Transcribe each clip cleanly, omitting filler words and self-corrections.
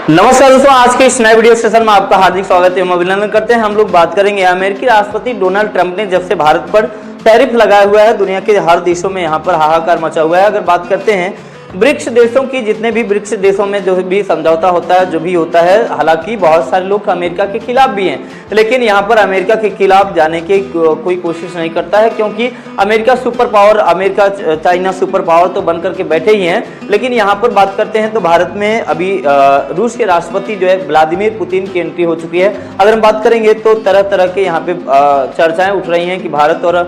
नमस्कार दोस्तों, आज के इस नए वीडियो सेशन में आपका हार्दिक स्वागत है। हम अभिनंदन करते हैं। हम लोग बात करेंगे अमेरिकी राष्ट्रपति डोनाल्ड ट्रंप ने जब से भारत पर टैरिफ लगाया हुआ है, दुनिया के हर देशों में यहाँ पर हाहाकार मचा हुआ है। अगर बात करते हैं ब्रिक्स देशों की, जितने भी ब्रिक्स देशों में जो भी समझौता होता है, जो भी होता है, हालांकि बहुत सारे लोग अमेरिका के खिलाफ भी हैं, लेकिन यहाँ पर अमेरिका के खिलाफ जाने की कोई कोशिश नहीं करता है, क्योंकि America super power, America China super power तो बनकर के बैठे ही हैं। लेकिन यहाँ पर बात करते हैं तो भारत में अभी रूस के राष्ट्रपति जो है व्लादिमीर पुतिन की एंट्री हो चुकी है। अगर हम बात करेंगे तो तरह तरह के यहाँ पे चर्चाएं उठ रही हैं कि भारत और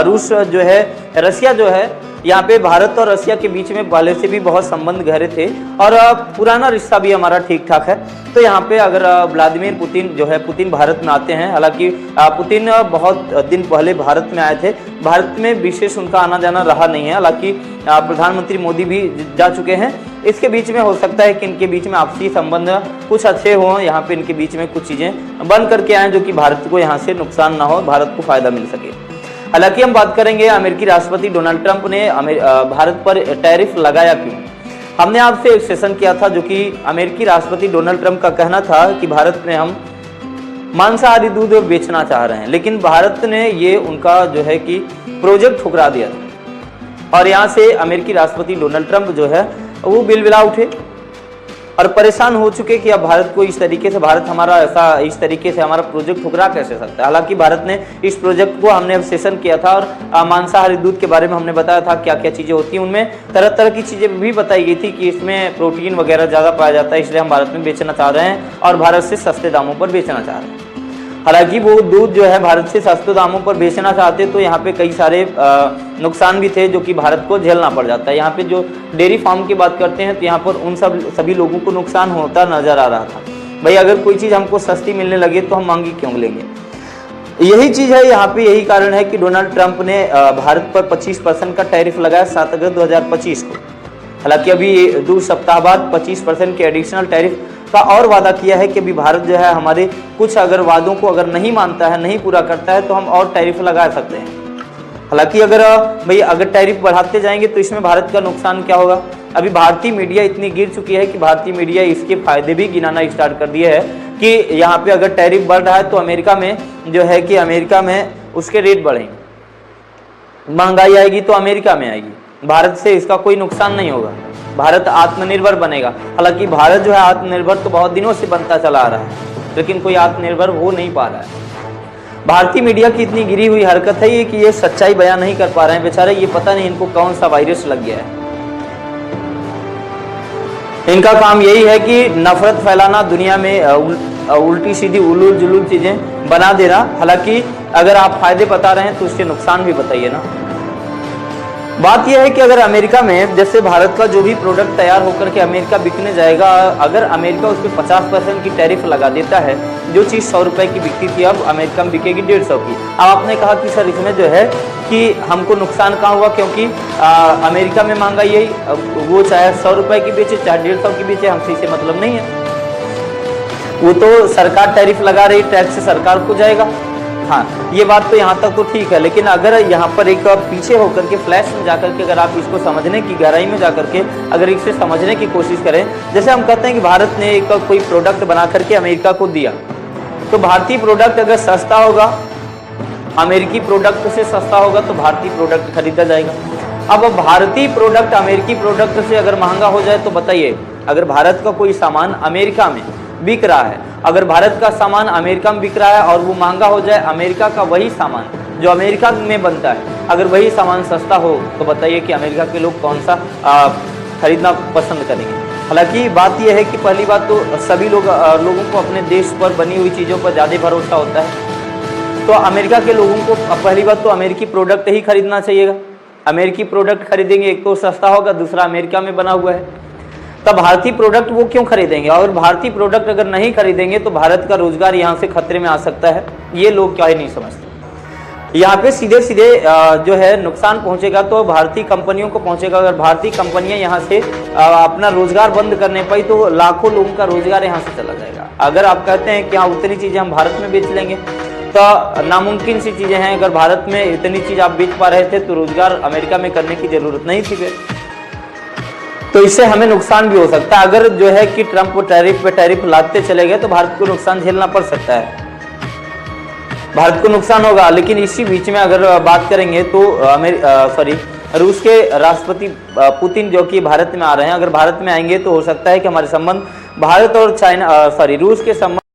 रूस जो है, रसिया जो है, यहाँ पे भारत और रसिया के बीच में पहले से भी बहुत संबंध गहरे थे और पुराना रिश्ता भी हमारा ठीक ठाक है। तो यहाँ पे अगर व्लादिमीर पुतिन जो है, पुतिन भारत में आते हैं, हालांकि पुतिन बहुत दिन पहले भारत में आए थे, भारत में विशेष उनका आना जाना रहा नहीं है। हालांकि प्रधानमंत्री मोदी भी जा चुके हैं। इसके बीच में हो सकता है कि इनके बीच में आपसी संबंध कुछ अच्छे हों, यहाँ पे इनके बीच में कुछ चीज़ें बन करके आएँ जो कि भारत को यहाँ से नुकसान ना हो, भारत को फायदा मिल सके। हालांकि हम बात करेंगे अमेरिकी राष्ट्रपति डोनाल्ड ट्रंप ने भारत पर टैरिफ लगाया क्यों। हमने आपसे एक सेशन किया था जो कि अमेरिकी राष्ट्रपति डोनाल्ड ट्रंप का कहना था कि भारत में हम मांसाहारी दूध बेचना चाह रहे हैं, लेकिन भारत ने ये उनका जो है कि प्रोजेक्ट ठुकरा दिया था और यहाँ से अमेरिकी राष्ट्रपति डोनाल्ड ट्रंप जो है वो बिलबिला उठे और परेशान हो चुके कि अब भारत को इस तरीके से, भारत हमारा ऐसा इस तरीके से हमारा प्रोजेक्ट ठुकरा कैसे सकता है। हालांकि भारत ने इस प्रोजेक्ट को, हमने अब सेशन किया था और मांसाहारी दूध के बारे में हमने बताया था क्या क्या चीज़ें होती हैं, उनमें तरह तरह की चीज़ें भी बताई गई थी कि इसमें प्रोटीन वगैरह ज़्यादा पाया जाता है, इसलिए हम भारत में बेचना चाह रहे हैं और भारत से सस्ते दामों पर बेचना चाह रहे हैं। हालांकि वो दूध जो है भारत से सस्ते दामों पर बेचना चाहते तो यहाँ पे कई सारे नुकसान भी थे जो कि भारत को झेलना पड़ जाता है। यहाँ पे जो डेयरी फार्म की बात करते हैं तो यहाँ पर उन सभी लोगों को नुकसान होता नजर आ रहा था। भाई अगर कोई चीज़ हमको सस्ती मिलने लगे तो हम महंगी क्यों लेंगे। यही चीज़ है यहाँ पे, यही कारण है कि डोनाल्ड ट्रंप ने भारत पर 25% का टैरिफ लगाया 7 अगस्त 2025 को। हालांकि अभी 2 सप्ताह बाद 25% के एडिशनल टैरिफ का और वादा किया है कि अभी भारत जो है हमारे कुछ अगर वादों को अगर नहीं मानता है, नहीं पूरा करता है तो हम और टैरिफ लगा सकते हैं। हालांकि अगर टैरिफ बढ़ाते जाएंगे तो इसमें भारत का नुकसान क्या होगा। अभी भारतीय मीडिया इतनी गिर चुकी है कि भारतीय मीडिया इसके फायदे भी गिनाना स्टार्ट कर दिए है कि यहाँ पे अगर टैरिफ बढ़ रहा है तो अमेरिका में जो है कि अमेरिका में उसके रेट बढ़ेंगे, महंगाई आएगी तो अमेरिका में आएगी, भारत से इसका कोई नुकसान नहीं होगा, भारत आत्मनिर्भर बनेगा। हालांकि भारत जो है आत्मनिर्भर तो बहुत दिनों से बनता चला आ रहा है, लेकिन कोई आत्मनिर्भर हो नहीं पा रहा है। भारतीय मीडिया की इतनी गिरी हुई हरकत है ये कि ये सच्चाई बयान नहीं कर पा रहे हैं बेचारे। ये पता नहीं इनको कौन सा वायरस लग गया है। इनका काम यही है कि नफरत फैलाना, दुनिया में उल्टी सीधी उलूल जुलूल चीजें बना देना। हालांकि अगर आप फायदे बता रहे हैं तो उसके नुकसान भी बताइए ना। बात यह है कि अगर अमेरिका में जैसे भारत का जो भी प्रोडक्ट तैयार होकर के अमेरिका बिकने जाएगा, अगर अमेरिका उस पर 50% की टैरिफ लगा देता है, जो चीज़ 100 रुपए की बिकती थी अब अमेरिका में बिकेगी 150 की। अब आपने कहा कि सर इसमें जो है कि हमको नुकसान कहाँ हुआ, क्योंकि अमेरिका में महंगाई यही, वो चाहे 100 रुपए की बेचे चाहे 150 की बेचे, हमसे इसे मतलब नहीं है। वो तो सरकार टैरिफ लगा रही, टैक्स सरकार को जाएगा। हाँ, ये बात तो यहाँ तक तो ठीक है, लेकिन अगर यहाँ पर एक पीछे होकर के फ्लैश में जाकर के अगर आप इसको समझने की गहराई में जाकर के अगर इसे समझने की कोशिश करें, जैसे हम कहते हैं कि भारत ने एक कोई प्रोडक्ट बना करके अमेरिका को दिया, तो भारतीय प्रोडक्ट अगर सस्ता होगा, अमेरिकी प्रोडक्ट से सस्ता होगा तो भारतीय प्रोडक्ट खरीदा जाएगा। अब भारतीय प्रोडक्ट अमेरिकी प्रोडक्ट से अगर महंगा हो जाए तो बताइए, अगर भारत का कोई सामान अमेरिका में बिक रहा है, अगर भारत का सामान अमेरिका में बिक रहा है और वो महंगा हो जाए, अमेरिका का वही सामान जो अमेरिका में बनता है अगर वही सामान सस्ता हो तो बताइए कि अमेरिका के लोग कौन सा खरीदना पसंद करेंगे। हालांकि बात यह है कि पहली बात तो सभी लोगों को अपने देश पर बनी हुई चीज़ों पर ज़्यादा भरोसा होता है, तो अमेरिका के लोगों को पहली बात तो अमेरिकी प्रोडक्ट ही खरीदना चाहिएगा। अमेरिकी प्रोडक्ट खरीदेंगे, एक तो सस्ता होगा, दूसरा अमेरिका में बना हुआ है, तब भारतीय प्रोडक्ट वो क्यों खरीदेंगे। और भारतीय प्रोडक्ट अगर नहीं खरीदेंगे तो भारत का रोजगार यहाँ से खतरे में आ सकता है। ये लोग क्या ही नहीं समझते। यहाँ पे सीधे सीधे जो है नुकसान पहुँचेगा तो भारतीय कंपनियों को पहुँचेगा। अगर भारतीय कंपनियाँ यहाँ से अपना रोजगार बंद करने पाई तो लाखों लोगों का रोजगार यहाँ से चला जाएगा। अगर आप कहते हैं कि हाँ उतनी चीज़ें हम भारत में बेच लेंगे तो नामुमकिन सी चीज़ें हैं। अगर भारत में इतनी चीज़ आप बेच पा रहे थे तो रोजगार अमेरिका में करने की ज़रूरत नहीं थी फिर। तो इससे हमें नुकसान भी हो सकता है। अगर जो है कि ट्रंप टैरिफ पे टैरिफ लादते चले गए तो भारत को नुकसान झेलना पड़ सकता है, भारत को नुकसान होगा। लेकिन इसी बीच में अगर बात करेंगे तो रूस के राष्ट्रपति पुतिन जो कि भारत में आ रहे हैं, अगर भारत में आएंगे तो हो सकता है कि हमारे संबंध भारत और रूस के संबंध